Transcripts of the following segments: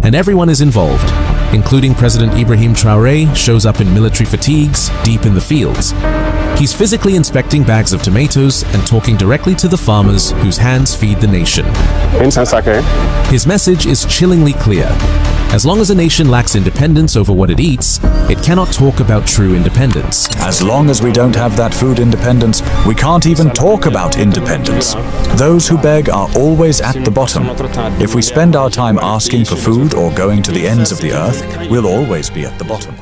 And everyone is involved, including President Ibrahim Traore shows up in military fatigues deep in the fields. He's physically inspecting bags of tomatoes and talking directly to the farmers whose hands feed the nation. His message is chillingly clear. As long as a nation lacks independence over what it eats, it cannot talk about true independence. As long as we don't have that food independence, we can't even talk about independence. Those who beg are always at the bottom. If we spend our time asking for food or going to the ends of the earth, we'll always be at the bottom.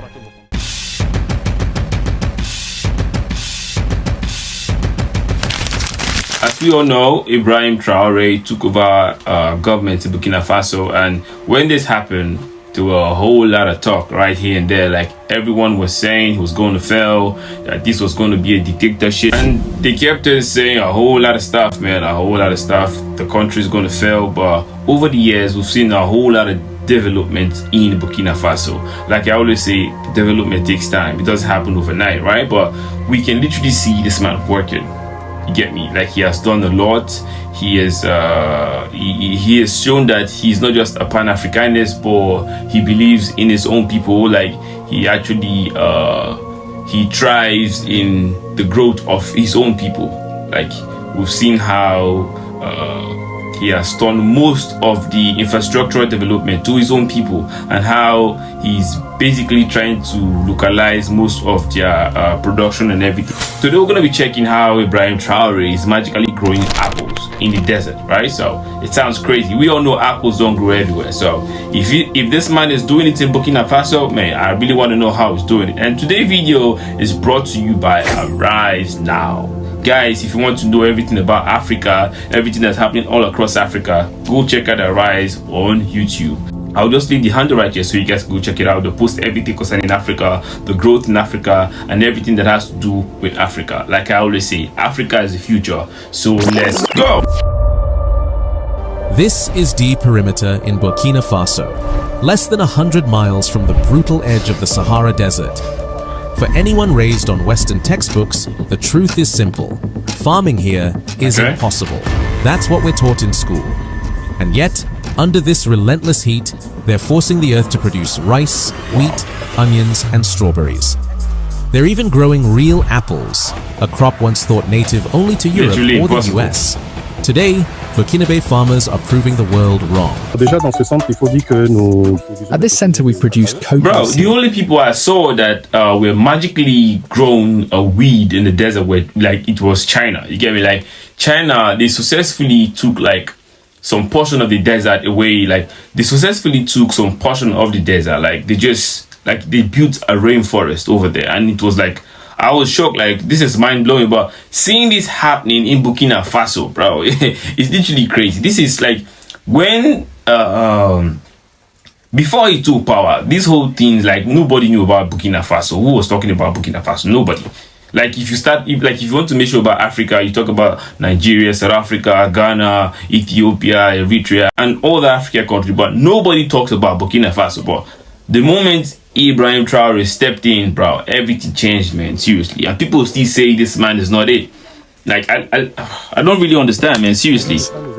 As we all know, Ibrahim Traore took over government in Burkina Faso, and when this happened, there were a whole lot of talk right here and there. Like, everyone was saying he was going to fail, that this was going to be a dictatorship, and they kept on saying a whole lot of stuff, man, a whole lot of stuff. The country is going to fail. But over the years, we've seen a whole lot of development in Burkina Faso. Like I always say, development takes time. It doesn't happen overnight, right? But we can literally see this man working. You get me? Like, he has done a lot. He has shown that he's not just a Pan-Africanist, but he believes in his own people. Like, he actually he thrives in the growth of his own people. Like, we've seen how he has turned most of the infrastructural development to his own people, and how he's basically trying to localize most of their production and everything. Today we're going to be checking how Ibrahim Traore is magically growing apples in the desert, right? So it sounds crazy. We all know apples don't grow everywhere. So if this man is doing it in Burkina Faso, man, I really want to know how he's doing it. And today's video is brought to you by Arise Now. Guys, if you want to know everything about Africa, everything that's happening all across Africa, go check out Arise on YouTube. I'll just leave the handle right here so you guys can go check it out. They'll post everything concerning Africa, the growth in Africa, and everything that has to do with Africa. Like I always say, Africa is the future. So let's go! This is D Perimeter in Burkina Faso, less than 100 miles from the brutal edge of the Sahara Desert. For anyone raised on Western textbooks, the truth is simple. Farming here is impossible. That's what we're taught in school. And yet, under this relentless heat, they're forcing the earth to produce rice, wheat, onions, and strawberries. They're even growing real apples, a crop once thought native only to Europe or the US. Today, Burkinabe farmers are proving the world wrong. At this center, we produce cocoa. Bro, the only people I saw that were magically grown a weed in the desert were, like, it was China. You get me? Like, China, they successfully took, like, some portion of the desert away. Like, they successfully took some portion of the desert. Like, they built a rainforest over there, and it was like, I was shocked. Like, this is mind-blowing. But seeing this happening in Burkina Faso, bro, it's literally crazy. This is like when before he took power, this whole thing, like, nobody knew about Burkina Faso. Who was talking about Burkina Faso? Nobody. Like, if you want to make sure about Africa, you talk about Nigeria, South Africa, Ghana, Ethiopia, Eritrea, and all the African countries, but nobody talks about Burkina Faso. But the moment Ibrahim Traore stepped in, bro, everything changed, man. Seriously. And people still say this man is not it. Like, I don't really understand, man. Seriously.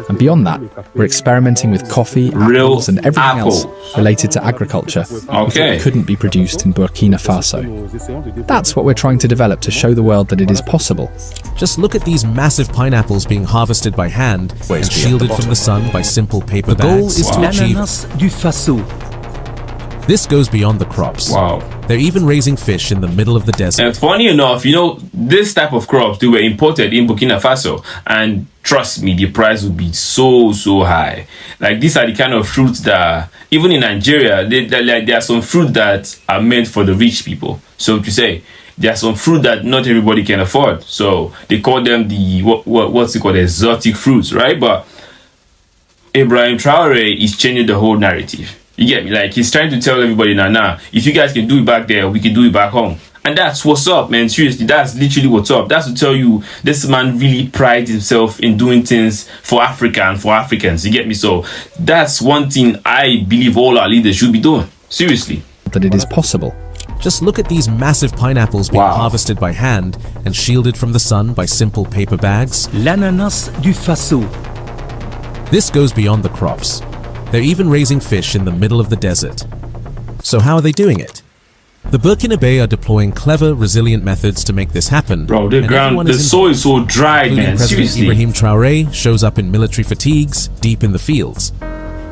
And beyond that, we're experimenting with coffee, apples, and everything else related to agriculture that couldn't be produced in Burkina Faso. That's what we're trying to develop to show the world that it is possible. Just look at these massive pineapples being harvested by hand and shielded from the sun by simple paper bags. The goal is to achieve. This goes beyond the crops. Wow. They're even raising fish in the middle of the desert. And funny enough, you know, this type of crops, they were imported in Burkina Faso. And trust me, the price would be so high. Like, these are the kind of fruits that, even in Nigeria, there are some fruit that are meant for the rich people. So to say, there are some fruit that not everybody can afford. So they call them the, what's it called, exotic fruits, right? But Ibrahim Traore is changing the whole narrative. You get me? Like, he's trying to tell everybody now, if you guys can do it back there, we can do it back home. And that's what's up, man. Seriously, that's literally what's up. That's to tell you, this man really prides himself in doing things for Africa and for Africans. You get me? So that's one thing I believe all our leaders should be doing. Seriously. That it is possible. Just look at these massive pineapples being harvested by hand and shielded from the sun by simple paper bags. L'ananas du Faso. This goes beyond the crops. They're even raising fish in the middle of the desert. So how are they doing it? The Burkinabe are deploying clever, resilient methods to make this happen. Bro, the soil is so dry, man. President Seriously. Ibrahim Traore shows up in military fatigues, deep in the fields.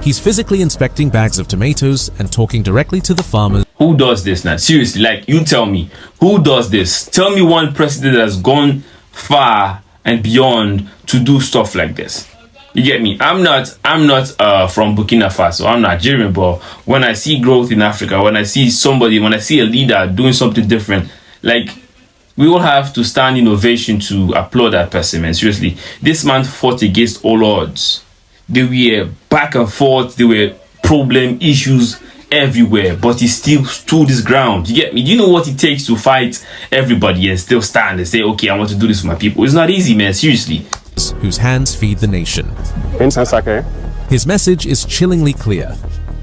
He's physically inspecting bags of tomatoes and talking directly to the farmers. Who does this now? Seriously, like, you tell me, who does this? Tell me one president that has gone far and beyond to do stuff like this. You get me? I'm not from Burkina Faso. I'm Nigerian, but when I see growth in Africa, when I see a leader doing something different, like, we all have to stand in ovation to applaud that person, man. Seriously, this man fought against all odds. There were back and forth, there were problem issues everywhere, but he still stood his ground. You get me? Do you know what it takes to fight everybody and still stand and say, okay, I want to do this for my people? It's not easy, man. Seriously. Whose hands feed the nation. His message is chillingly clear.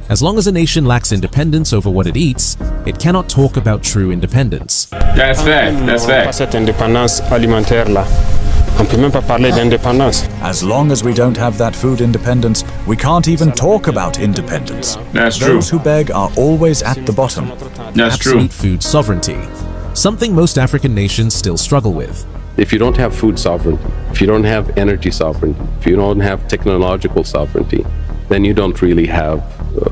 As long as a nation lacks independence over what it eats, it cannot talk about true independence. That's fact. That's fact. As long as we don't have that food independence, we can't even talk about independence. That's true. Those who beg are always at the bottom. That's true. Absolute food sovereignty, something most African nations still struggle with. If you don't have food sovereignty, if you don't have energy sovereignty, if you don't have technological sovereignty, then you don't really have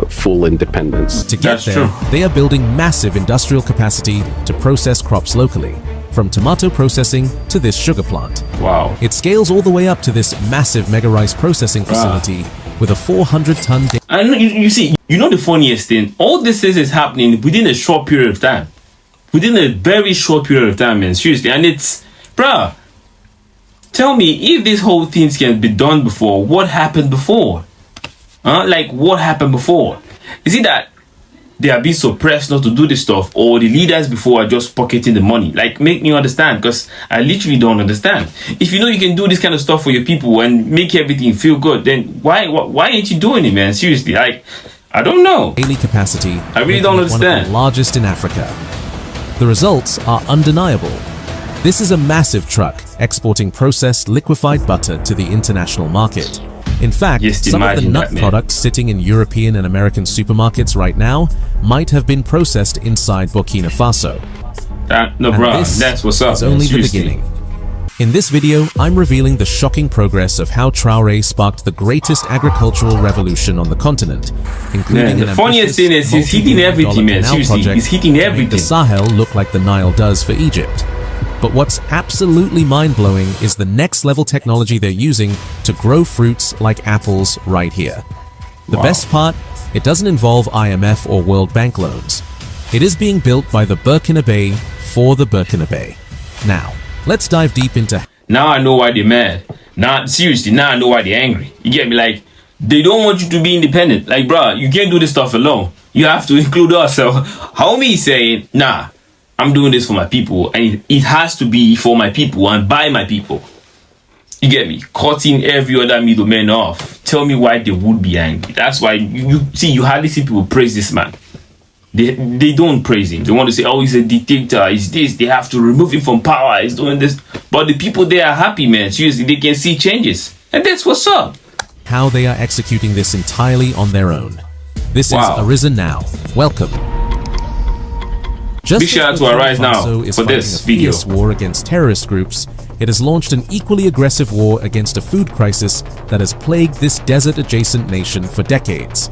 full independence. To get there, they are building massive industrial capacity to process crops locally, from tomato processing to this sugar plant. Wow. It scales all the way up to this massive mega rice processing facility with a 400-ton... And you see, you know the funniest thing? All this is happening within a short period of time. Within a very short period of time, man. Seriously. And it's... Bruh, tell me, if this whole thing can be done before, what happened before? Like, what happened before? Is it that they are being suppressed not to do this stuff, or the leaders before are just pocketing the money? Like, make me understand, because I literally don't understand. If you know you can do this kind of stuff for your people and make everything feel good, then why ain't you doing it, man? Seriously, like, I don't know. Daily capacity. I really don't understand. One of the largest in Africa. The results are undeniable. This is a massive truck exporting processed liquefied butter to the international market. In fact, some of the nut products sitting in European and American supermarkets right now might have been processed inside Burkina Faso. No, bro, that's what's up. It's only the beginning. In this video, I'm revealing the shocking progress of how Traore sparked the greatest agricultural revolution on the continent, including the funniest thing is he's hitting everything, man. Seriously, he's hitting everything. The Sahel look like the Nile does for Egypt. But what's absolutely mind-blowing is the next-level technology they're using to grow fruits like apples right here. The best part, it doesn't involve IMF or World Bank loans. It is being built by the Burkinabe for the Burkinabe. Now, let's dive deep into... Now I know why they're mad. Now, seriously, now I know why they're angry. You get me? Like, they don't want you to be independent. Like, bro, you can't do this stuff alone. You have to include us. So, homie saying, nah, I'm doing this for my people, and it has to be for my people and by my people. You get me? Cutting every other middleman off. Tell me why they would be angry. That's why you hardly see people praise this man. They don't praise him. They want to say, oh, he's a dictator, he's this, they have to remove him from power, he's doing this. But the people there are happy, man. Seriously, they can see changes. And that's what's up. How they are executing this entirely on their own. This is Arisen Now. Welcome. Just big shout out to Arise Now for this video. War against terrorist groups, it has launched an equally aggressive war against a food crisis that has plagued this desert-adjacent nation for decades.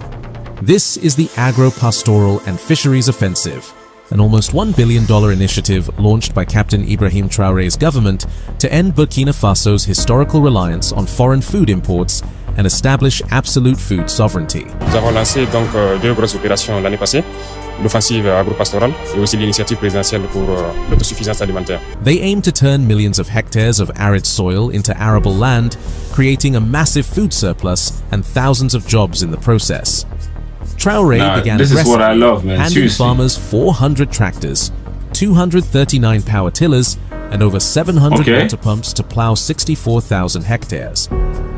This is the Agro-Pastoral and Fisheries Offensive, an almost $1 billion initiative launched by Captain Ibrahim Traore's government to end Burkina Faso's historical reliance on foreign food imports and establish absolute food sovereignty. Nous avons lancé donc deux grosses opérations l'année passée, l'offensive agro-pastorale et aussi l'initiative présidentielle pour l'autosuffisance alimentaire. They aim to turn millions of hectares of arid soil into arable land, creating a massive food surplus and thousands of jobs in the process. Traore began aggressively, handing farmers 400 tractors, 239 power tillers, and over 700 water pumps to plow 64,000 hectares.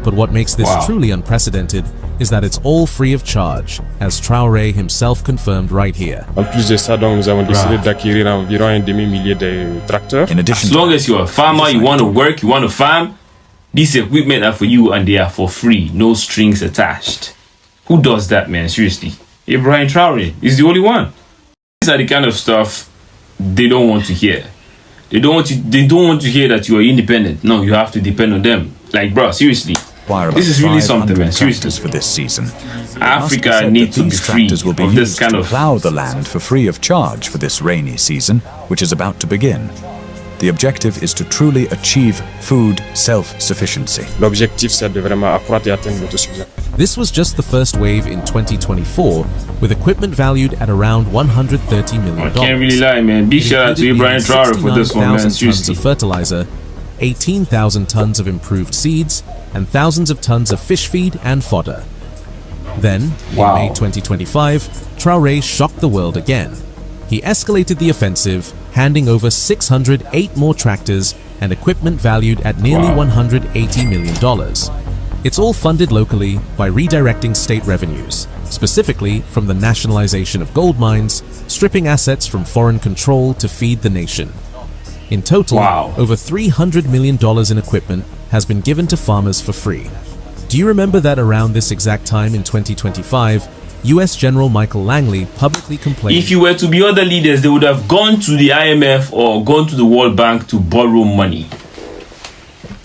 But what makes this truly unprecedented is that it's all free of charge, as Traore himself confirmed right here. En plus de ça, donc, nous avons décidé d'acquérir environ un demi-millier de tracteurs. As long as you're a farmer, you want to work, you want to farm, these equipment are for you and they are for free, no strings attached. Who does that, man? Seriously. Ibrahim Traore is the only one. These are the kind of stuff they don't want to hear. They don't want to hear that you are independent. No, you have to depend on them. Like, bro, seriously. This is really something, man. Seriously. For this season. Africa needs to be free of this kind of... plow the land for free of charge for this rainy season, which is about to begin. The objective is to truly achieve food self-sufficiency. L'objectif, c'est de vraiment accroître et atteindre l'autosuffisance. This was just the first wave in 2024, with equipment valued at around $130 million. I can't really lie, man. Big shout out to Ibrahim Traore for this one, man. Tons of fertilizer, 18,000 tons of improved seeds, and thousands of tons of fish feed and fodder. Then, in May 2025, Traore shocked the world again. He escalated the offensive, handing over 608 more tractors and equipment valued at nearly $180 million. It's all funded locally by redirecting state revenues, specifically from the nationalization of gold mines, stripping assets from foreign control to feed the nation. In total, over $300 million in equipment has been given to farmers for free. Do you remember that around this exact time in 2025, US General Michael Langley publicly complained... If you were to be other leaders, they would have gone to the IMF or gone to the World Bank to borrow money.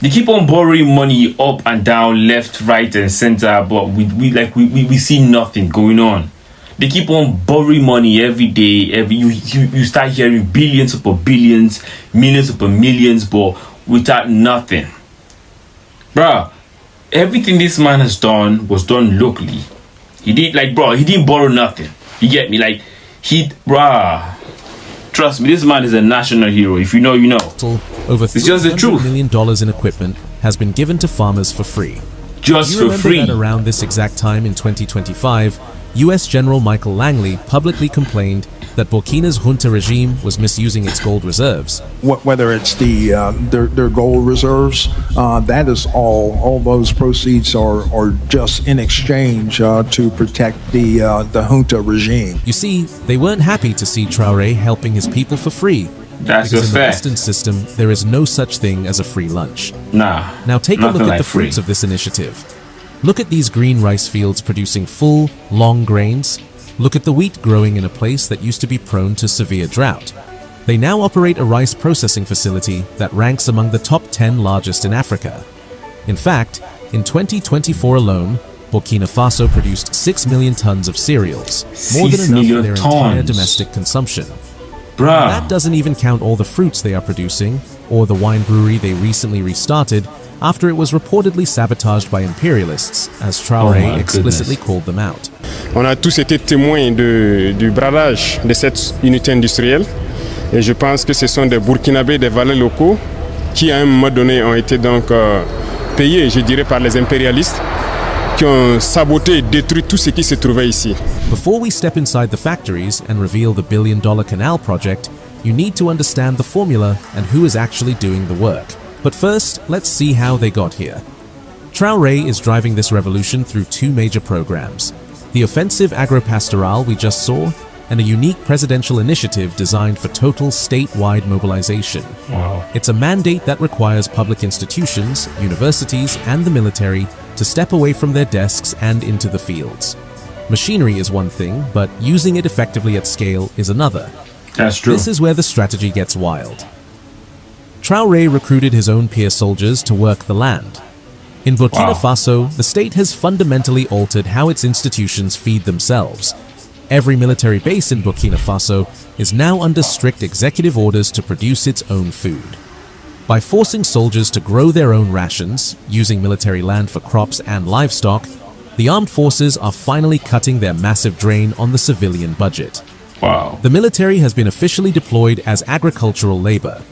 They keep on borrowing money up and down, left, right, and center, but we see nothing going on. They keep on borrowing money every day. You start hearing billions upon billions, millions upon millions, but without nothing. Bruh, everything this man has done was done locally. He didn't borrow nothing. You get me? Trust me, this man is a national hero. If you know, you know. Over it's just the truth. $300 million in equipment has been given to farmers for free. Just for free. That around this exact time in 2025, US General Michael Langley publicly complained that Burkina's junta regime was misusing its gold reserves. Whether it's their gold reserves, that is all those proceeds are just in exchange to protect the junta regime. You see, they weren't happy to see Traore helping his people for free. That's because just in the fact. Western system, there is no such thing as a free lunch. Nah. Now take a look at the free. fruits of this initiative. Look at these green rice fields producing full, long grains. Look at the wheat growing in a place that used to be prone to severe drought. They now operate a rice processing facility that ranks among the top 10 largest in Africa. In fact, in 2024 alone, Burkina Faso produced 6 million tons of cereals, more than enough for their entire domestic consumption. That doesn't even count all the fruits they are producing, or the wine brewery they recently restarted after it was reportedly sabotaged by imperialists, as Traore explicitly called them out. On a tous été témoins du bradage de cette unité industrielle, et je pense que ce sont des Burkinabés, des valets locaux, qui à un moment donné ont été donc payés, je dirais, par les impérialistes, qui ont saboté et détruit tout ce qui se trouvait ici. Before we step inside the factories and reveal the billion-dollar canal project, you need to understand the formula and who is actually doing the work. But first, let's see how they got here. Traore is driving this revolution through two major programs: the offensive agro-pastoral we just saw, and a unique presidential initiative designed for total statewide mobilization. It's a mandate that requires public institutions, universities, and the military to step away from their desks and into the fields. Machinery is one thing, but using it effectively at scale is another. That's true. This is where the strategy gets wild. Traore recruited his own peer soldiers to work the land. In Burkina Faso, the state has fundamentally altered how its institutions feed themselves. Every military base in Burkina Faso is now under strict executive orders to produce its own food. By forcing soldiers to grow their own rations, using military land for crops and livestock, the armed forces are finally cutting their massive drain on the civilian budget. The military has been officially deployed as agricultural labor.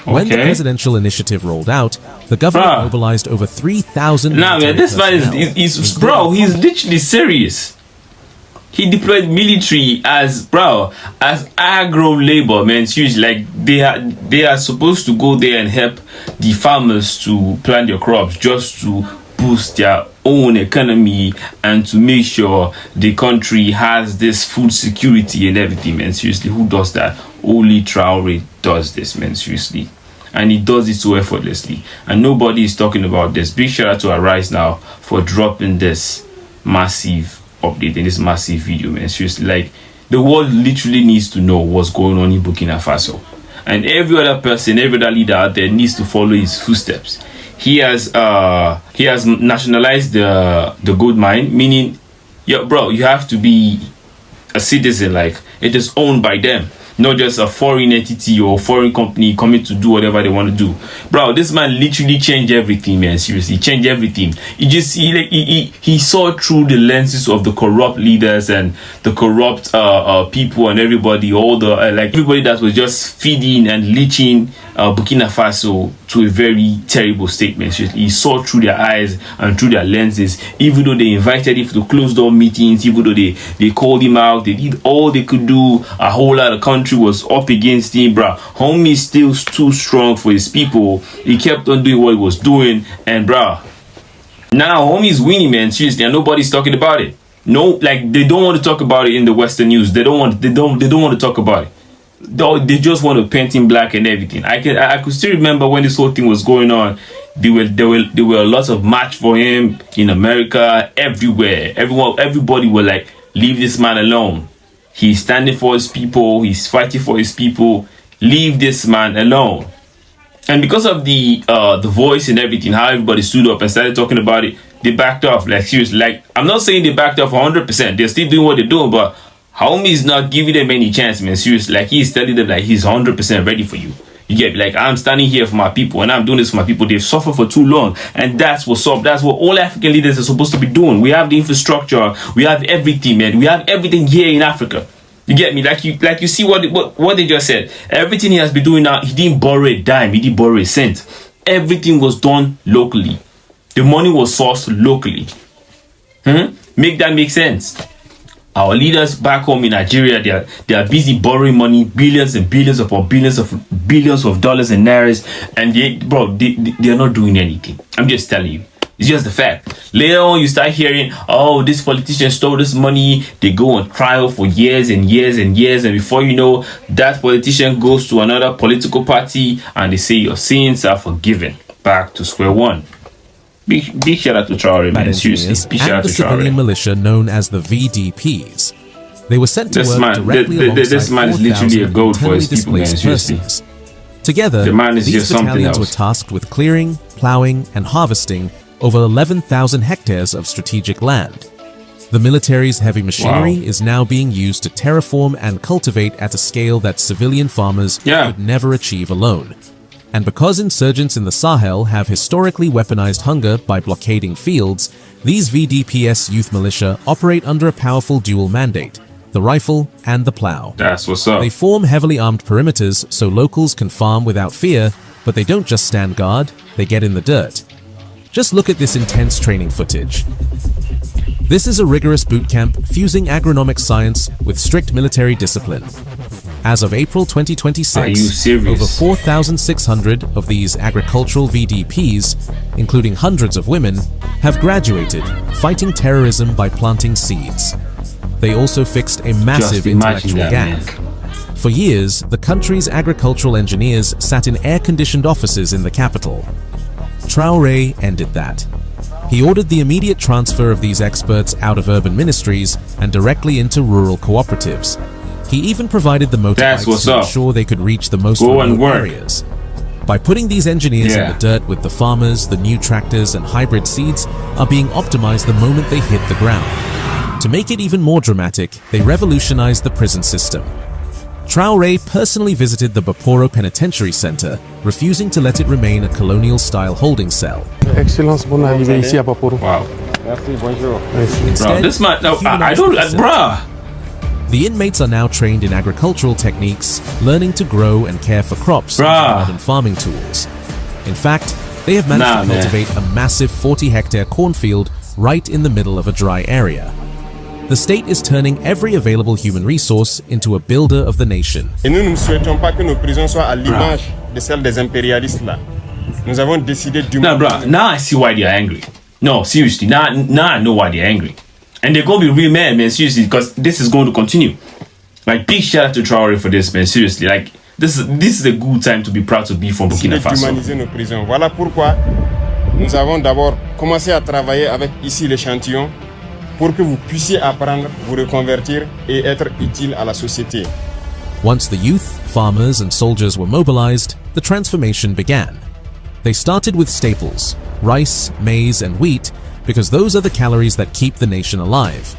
When the presidential initiative rolled out, the government mobilized over 3,000 Nah, man, this man is he's literally serious. He deployed military as agro labor, man. Seriously, like they are supposed to go there and help the farmers to plant their crops just to boost their own economy and to make sure the country has this food security and everything, man. Seriously, who does that? Only Traore does this, man. Seriously. And he does it so effortlessly. And nobody is talking about this. Big shout out to Arise Now for dropping this massive update and this massive video, man. Seriously, like, the world literally needs to know what's going on in Burkina Faso. And every other person, every other leader out there needs to follow his footsteps. He has nationalized the gold mine, meaning, yeah, bro, you have to be a citizen. Like, it is owned by them, not just a foreign entity or foreign company coming to do whatever they want to do. Bro, this man literally changed everything, man. Seriously, changed everything. He saw through the lenses of the corrupt leaders and the corrupt people and everybody, all the like everybody that was just feeding and leeching Burkina Faso to a very terrible statement. He saw through their eyes and through their lenses, even though they invited him to closed door meetings, even though they called him out, they did all they could do. A whole lot of country was up against him, bro. Homie still too strong for his people. He kept on doing what he was doing, and bro, now homie's winning, man. Seriously, and nobody's talking about it. No, like, they don't want to talk about it in the Western news. They don't want to talk about it. They just want to paint him black and everything. I could still remember when this whole thing was going on. There were lots of march for him in America, everywhere. Everybody were like, leave this man alone. He's standing for his people. He's fighting for his people. Leave this man alone. And because of the voice and everything, how everybody stood up and started talking about it, they backed off. Like, seriously, like, I'm not saying they backed off 100%. They're still doing what they're doing, but homie is not giving them any chance, man. Seriously, like, he's telling them like he's 100% ready for you. You get me? Like, I'm standing here for my people and I'm doing this for my people. They've suffered for too long, and that's what's up. That's what all African leaders are supposed to be doing. We have the infrastructure, we have everything, man. We have everything here in Africa. You get me? Like you see what they just said. Everything he has been doing now, he didn't borrow a dime, he didn't borrow a cent. Everything was done locally. The money was sourced locally. Make that make sense? Our leaders back home in Nigeria, they are busy borrowing money, billions and billions upon billions of dollars and nairas, and they are not doing anything. I'm just telling you. It's just the fact. Later on, you start hearing, oh, this politician stole this money. They go on trial for years and years and years, and before you know, that politician goes to another political party, and they say your sins are forgiven. Back to square one. Big shout out to Traore, man. Seriously, big shout out to Traore. And the civilian militia known as the VDPs. They were sent to work directly alongside this man is literally a goat for his people, man. Seriously. Together, these battalions were tasked with clearing, plowing, and harvesting over 11,000 hectares of strategic land. The military's heavy machinery is now being used to terraform and cultivate at a scale that civilian farmers could never achieve alone. And because insurgents in the Sahel have historically weaponized hunger by blockading fields, these VDPS youth militia operate under a powerful dual mandate: the rifle and the plow. That's what's up. They form heavily armed perimeters so locals can farm without fear, but they don't just stand guard, they get in the dirt. Just look at this intense training footage. This is a rigorous boot camp fusing agronomic science with strict military discipline. As of April 2026, over 4,600 of these agricultural VDPs, including hundreds of women, have graduated, fighting terrorism by planting seeds. They also fixed a massive intellectual gap. For years, the country's agricultural engineers sat in air-conditioned offices in the capital. Traore ended that. He ordered the immediate transfer of these experts out of urban ministries and directly into rural cooperatives. He even provided the motorbikes to ensure they could reach the most remote areas. By putting these engineers in the dirt with the farmers, the new tractors and hybrid seeds are being optimized the moment they hit the ground. To make it even more dramatic, they revolutionized the prison system. Traore personally visited the Baporo Penitentiary Center, refusing to let it remain a colonial-style holding cell. Excellence, bon arrivée ici à Baporo. Wow. Merci, bonjour. Bro, this man, no, I don't, bruh. The inmates are now trained in agricultural techniques, learning to grow and care for crops using modern farming tools. In fact, they have managed to cultivate a massive 40-hectare cornfield right in the middle of a dry area. The state is turning every available human resource into a builder of the nation. Et nous ne souhaitons pas que nos prisons soient à l'image de celles des impérialistes là. Nous avons décidé du now I see why they're angry. No, seriously, now I know why they're angry. And they're going to be real mad, man, seriously, because this is going to continue. Like, big shout out to Traore for this, man, seriously. Like, this is a good time to be proud to be from Burkina Faso. Humaniser nos prisons. Voilà pourquoi nous avons d'abord commencé à travailler avec ici l'échantillon pour que vous puissiez apprendre, vous reconvertir et être utile à la société. Once the youth, farmers, and soldiers were mobilized, the transformation began. They started with staples, rice, maize, and wheat, because those are the calories that keep the nation alive.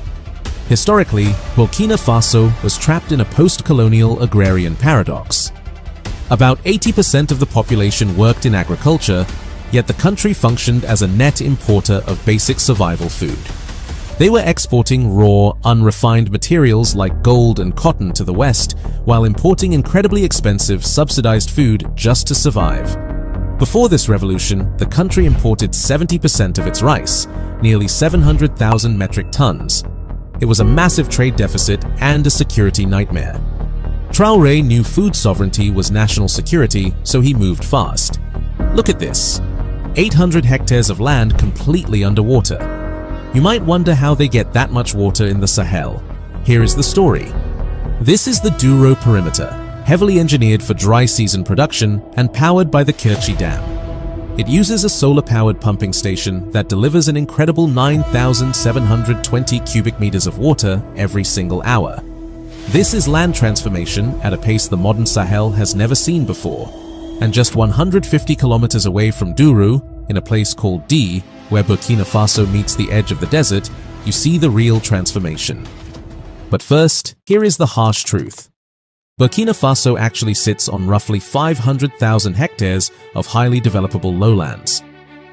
Historically, Burkina Faso was trapped in a post-colonial agrarian paradox. About 80% of the population worked in agriculture, yet the country functioned as a net importer of basic survival food. They were exporting raw, unrefined materials like gold and cotton to the West, while importing incredibly expensive, subsidized food just to survive. Before this revolution, the country imported 70% of its rice, nearly 700,000 metric tons. It was a massive trade deficit and a security nightmare. Traore knew food sovereignty was national security, so he moved fast. Look at this. 800 hectares of land completely underwater. You might wonder how they get that much water in the Sahel. Here is the story. This is the Douro perimeter, heavily engineered for dry season production and powered by the Kirchi Dam. It uses a solar-powered pumping station that delivers an incredible 9,720 cubic meters of water every single hour. This is land transformation at a pace the modern Sahel has never seen before. And just 150 kilometers away from Douro, in a place called D, where Burkina Faso meets the edge of the desert, you see the real transformation. But first, here is the harsh truth. Burkina Faso actually sits on roughly 500,000 hectares of highly developable lowlands.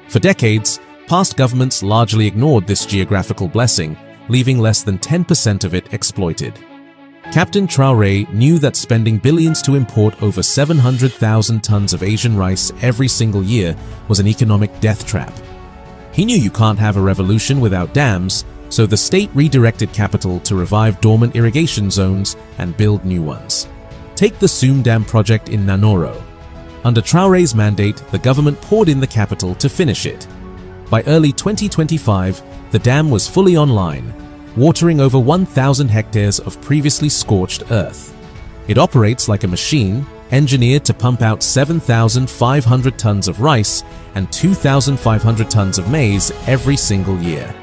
For decades, past governments largely ignored this geographical blessing, leaving less than 10% of it exploited. Captain Traore knew that spending billions to import over 700,000 tons of Asian rice every single year was an economic death trap. He knew you can't have a revolution without dams, so the state redirected capital to revive dormant irrigation zones and build new ones. Take the Soum Dam project in Nanoro. Under Traore's mandate, the government poured in the capital to finish it. By early 2025, the dam was fully online, watering over 1,000 hectares of previously scorched earth. It operates like a machine, engineered to pump out 7,500 tons of rice and 2,500 tons of maize every single year.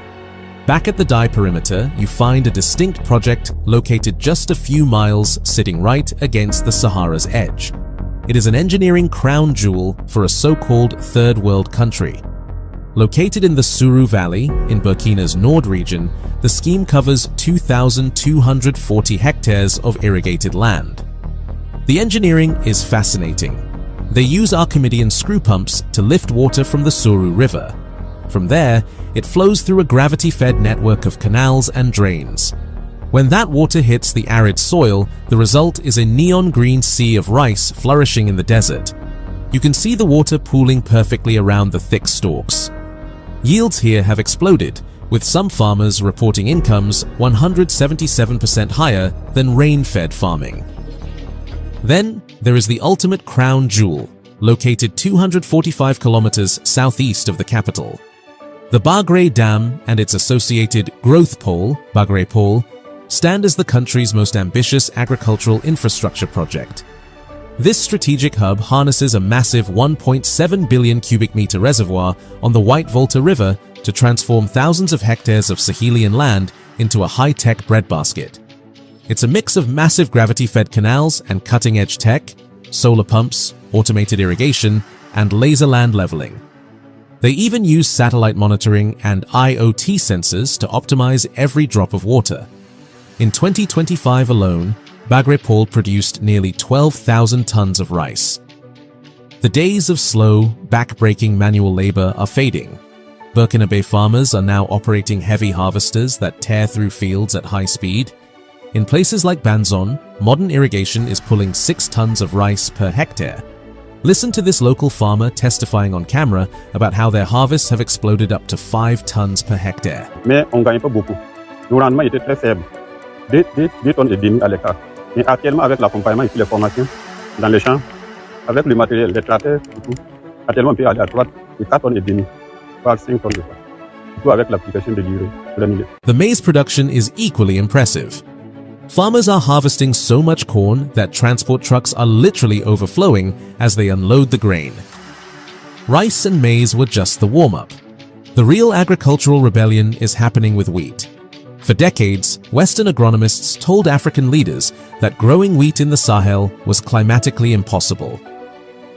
Back at the Dai perimeter, you find a distinct project located just a few miles, sitting right against the Sahara's edge. It is an engineering crown jewel for a so-called third world country. Located in the Suru Valley, in Burkina's Nord region, the scheme covers 2,240 hectares of irrigated land. The engineering is fascinating. They use Archimedean screw pumps to lift water from the Suru River. From there, it flows through a gravity-fed network of canals and drains. When that water hits the arid soil, the result is a neon green sea of rice flourishing in the desert. You can see the water pooling perfectly around the thick stalks. Yields here have exploded, with some farmers reporting incomes 177% higher than rain-fed farming. Then, there is the ultimate crown jewel, located 245 kilometers southeast of the capital. The Bagre Dam and its associated growth pole, Bagre Pole, stand as the country's most ambitious agricultural infrastructure project. This strategic hub harnesses a massive 1.7 billion cubic meter reservoir on the White Volta River to transform thousands of hectares of Sahelian land into a high-tech breadbasket. It's a mix of massive gravity-fed canals and cutting-edge tech, solar pumps, automated irrigation, and laser land leveling. They even use satellite monitoring and IoT sensors to optimize every drop of water. In 2025 alone, Bagre Pole produced nearly 12,000 tons of rice. The days of slow, back-breaking manual labor are fading. Burkinabe farmers are now operating heavy harvesters that tear through fields at high speed. In places like Banzon, modern irrigation is pulling 6 tons of rice per hectare. Listen to this local farmer testifying on camera about how their harvests have exploded up to 5 tons per hectare. Mais on ne gagne pas beaucoup. Le rendement était très faible, 2 tonnes et demi à l'hectare. Mais actuellement, avec l'accompagnement et les formations dans les champs, avec le matériel, les tracteurs, actuellement on peut aller à 4 tonnes et demi, voire 5 tonnes de fois. Tout avec l'application de l'urée pour le milieu. The maize production is equally impressive. Farmers are harvesting so much corn that transport trucks are literally overflowing as they unload the grain. Rice and maize were just the warm-up. The real agricultural rebellion is happening with wheat. For decades, Western agronomists told African leaders that growing wheat in the Sahel was climatically impossible.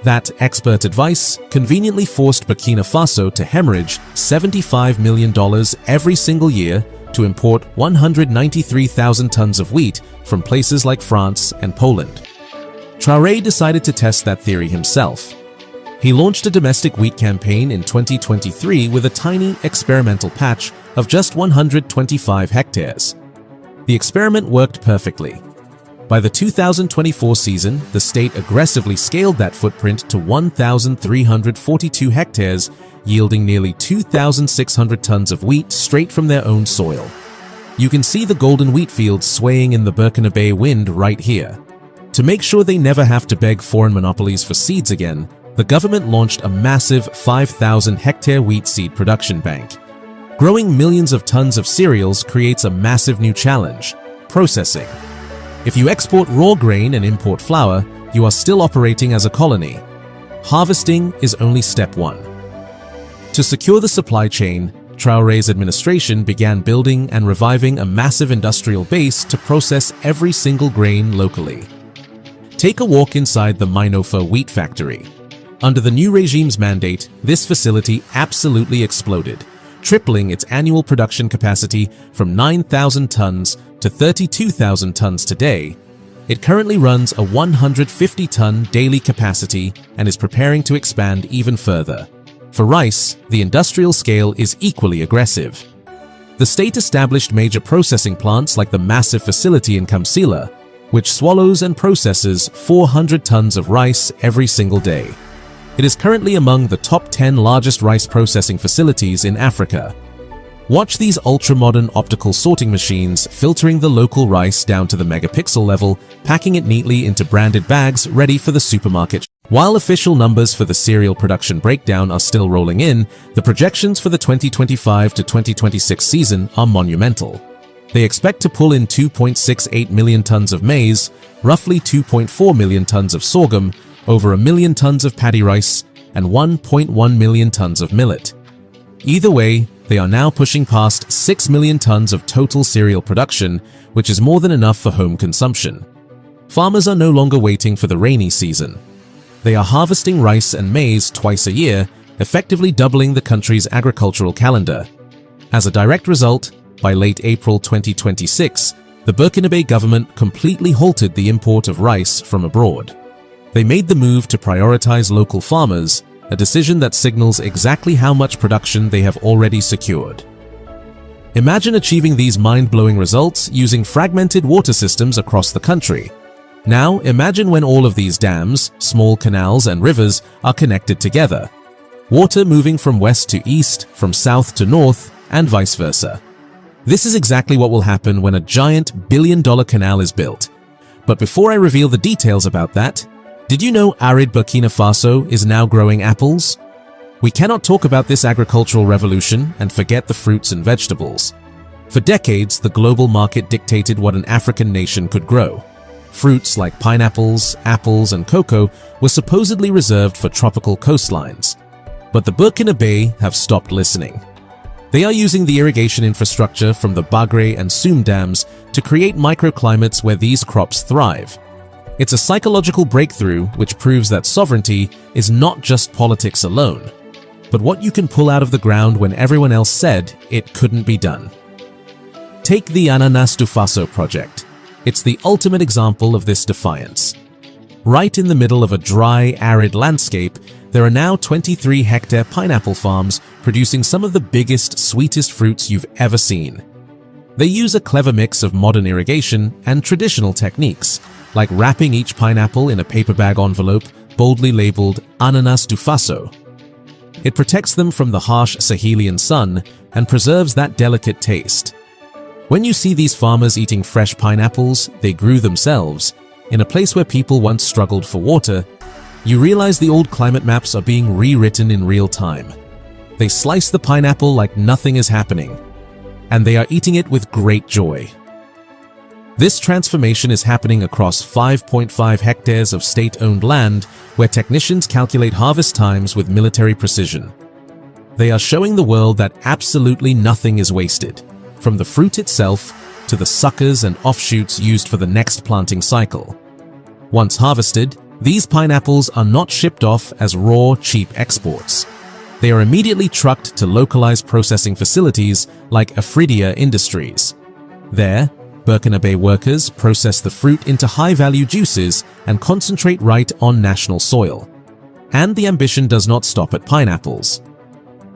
That expert advice conveniently forced Burkina Faso to hemorrhage $75 million every single year to import 193,000 tons of wheat from places like France and Poland. Traore decided to test that theory himself. He launched a domestic wheat campaign in 2023 with a tiny experimental patch of just 125 hectares. The experiment worked perfectly. By the 2024 season, the state aggressively scaled that footprint to 1,342 hectares, yielding nearly 2,600 tons of wheat straight from their own soil. You can see the golden wheat fields swaying in the Burkina Faso wind right here. To make sure they never have to beg foreign monopolies for seeds again, the government launched a massive 5,000-hectare wheat seed production bank. Growing millions of tons of cereals creates a massive new challenge: processing. If you export raw grain and import flour, you are still operating as a colony. Harvesting is only step one. To secure the supply chain, Traore's administration began building and reviving a massive industrial base to process every single grain locally. Take a walk inside the Minofa wheat factory. Under the new regime's mandate, this facility absolutely exploded, tripling its annual production capacity from 9,000 tons to 32,000 tons today. It currently runs a 150-ton daily capacity and is preparing to expand even further. For rice, the industrial scale is equally aggressive. The state established major processing plants like the massive facility in Kamsila, which swallows and processes 400 tons of rice every single day. It is currently among the top 10 largest rice processing facilities in Africa. Watch these ultra-modern optical sorting machines filtering the local rice down to the megapixel level, packing it neatly into branded bags ready for the supermarket. While official numbers for the cereal production breakdown are still rolling in, the projections for the 2025 to 2026 season are monumental. They expect to pull in 2.68 million tons of maize, roughly 2.4 million tons of sorghum, over 1 million tons of paddy rice, and 1.1 million tons of millet. Either way, they are now pushing past 6 million tons of total cereal production, which is more than enough for home consumption. Farmers are no longer waiting for the rainy season. They are harvesting rice and maize twice a year, effectively doubling the country's agricultural calendar. As a direct result, by late April 2026, the Burkina Faso government completely halted the import of rice from abroad. They made the move to prioritize local farmers, a decision that signals exactly how much production they have already secured. Imagine achieving these mind-blowing results using fragmented water systems across the country. Now imagine when all of these dams, small canals and rivers are connected together. Water moving from west to east, from south to north, and vice versa. This is exactly what will happen when a giant billion-dollar canal is built. But before I reveal the details about that, did you know arid Burkina Faso is now growing apples? We cannot talk about this agricultural revolution and forget the fruits and vegetables. For decades, the global market dictated what an African nation could grow. Fruits like pineapples, apples, and cocoa were supposedly reserved for tropical coastlines. But the Burkina Faso have stopped listening. They are using the irrigation infrastructure from the Bagre and Soum dams to create microclimates where these crops thrive. It's a psychological breakthrough which proves that sovereignty is not just politics alone, but what you can pull out of the ground when everyone else said it couldn't be done. Take the Ananas du Faso project. It's the ultimate example of this defiance. Right in the middle of a dry, arid landscape, there are now 23-hectare pineapple farms producing some of the biggest, sweetest fruits you've ever seen. They use a clever mix of modern irrigation and traditional techniques, like wrapping each pineapple in a paper bag envelope boldly labeled Ananas du Faso. It protects them from the harsh Sahelian sun and preserves that delicate taste. When you see these farmers eating fresh pineapples they grew themselves, in a place where people once struggled for water, you realize the old climate maps are being rewritten in real time. They slice the pineapple like nothing is happening, and they are eating it with great joy. This transformation is happening across 5.5 hectares of state-owned land where technicians calculate harvest times with military precision. They are showing the world that absolutely nothing is wasted. from the fruit itself to the suckers and offshoots used for the next planting cycle. Once harvested, these pineapples are not shipped off as raw, cheap exports. They are immediately trucked to localized processing facilities like Afridia Industries. There, Burkina Faso workers process the fruit into high-value juices and concentrate right on national soil. And the ambition does not stop at pineapples.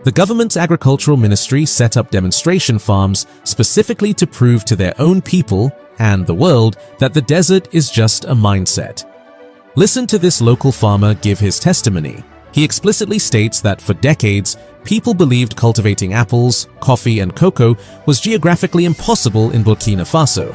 The government's agricultural ministry set up demonstration farms specifically to prove to their own people and the world that the desert is just a mindset. Listen to this local farmer give his testimony. He explicitly states that for decades, people believed cultivating apples, coffee and cocoa was geographically impossible in Burkina Faso.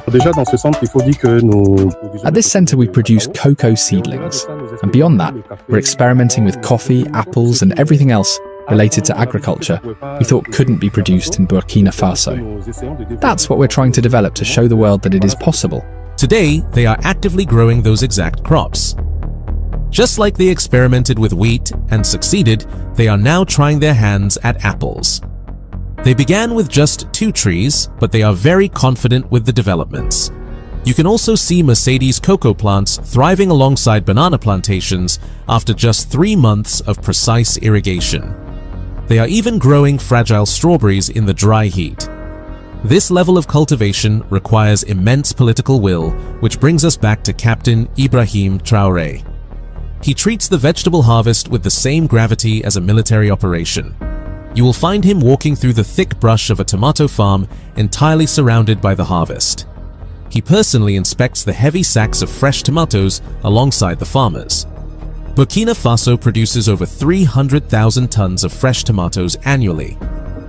At this center we produce cocoa seedlings, and beyond that, we're experimenting with coffee, apples and everything else related to agriculture we thought couldn't be produced in Burkina Faso. That's what we're trying to develop to show the world that it is possible. Today, they are actively growing those exact crops. Just like they experimented with wheat and succeeded, they are now trying their hands at apples. They began with just 2 trees, but they are very confident with the developments. You can also see Mercedes cocoa plants thriving alongside banana plantations after just 3 months of precise irrigation. They are even growing fragile strawberries in the dry heat. This level of cultivation requires immense political will, which brings us back to Captain Ibrahim Traore. He treats the vegetable harvest with the same gravity as a military operation. You will find him walking through the thick brush of a tomato farm entirely surrounded by the harvest. He personally inspects the heavy sacks of fresh tomatoes alongside the farmers. Burkina Faso produces over 300,000 tons of fresh tomatoes annually.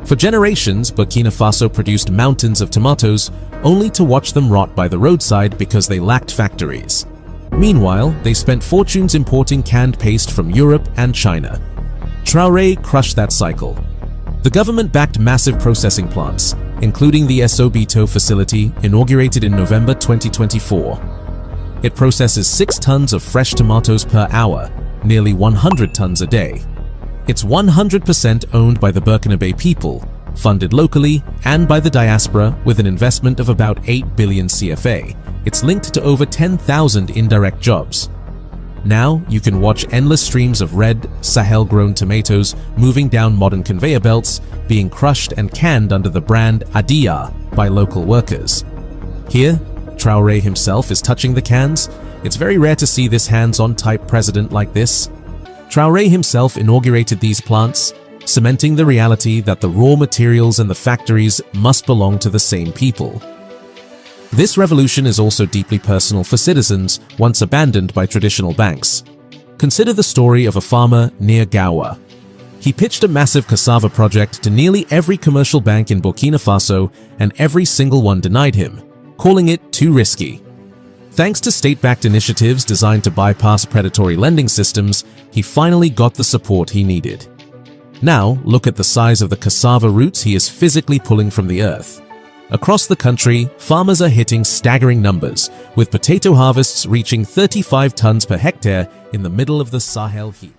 For generations, Burkina Faso produced mountains of tomatoes only to watch them rot by the roadside because they lacked factories. Meanwhile, they spent fortunes importing canned paste from Europe and China. Traore crushed that cycle. The government backed massive processing plants, including the Sobito facility inaugurated in November 2024. It processes 6 tons of fresh tomatoes per hour, nearly 100 tons a day. It's 100% owned by the Burkina Faso people, funded locally and by the diaspora with an investment of about 8 billion CFA. It's linked to over 10,000 indirect jobs. Now you can watch endless streams of red, Sahel-grown tomatoes moving down modern conveyor belts, being crushed and canned under the brand Adia by local workers. Here, Traore himself is touching the cans. It's very rare to see this hands-on type president like this. Traore himself inaugurated these plants, cementing the reality that the raw materials and the factories must belong to the same people. This revolution is also deeply personal for citizens once abandoned by traditional banks. Consider the story of a farmer near Gawa. He pitched a massive cassava project to nearly every commercial bank in Burkina Faso, and every single one denied him, calling it too risky. Thanks to state-backed initiatives designed to bypass predatory lending systems, he finally got the support he needed. Now, look at the size of the cassava roots he is physically pulling from the earth. Across the country, farmers are hitting staggering numbers, with potato harvests reaching 35 tons per hectare in the middle of the Sahel heat.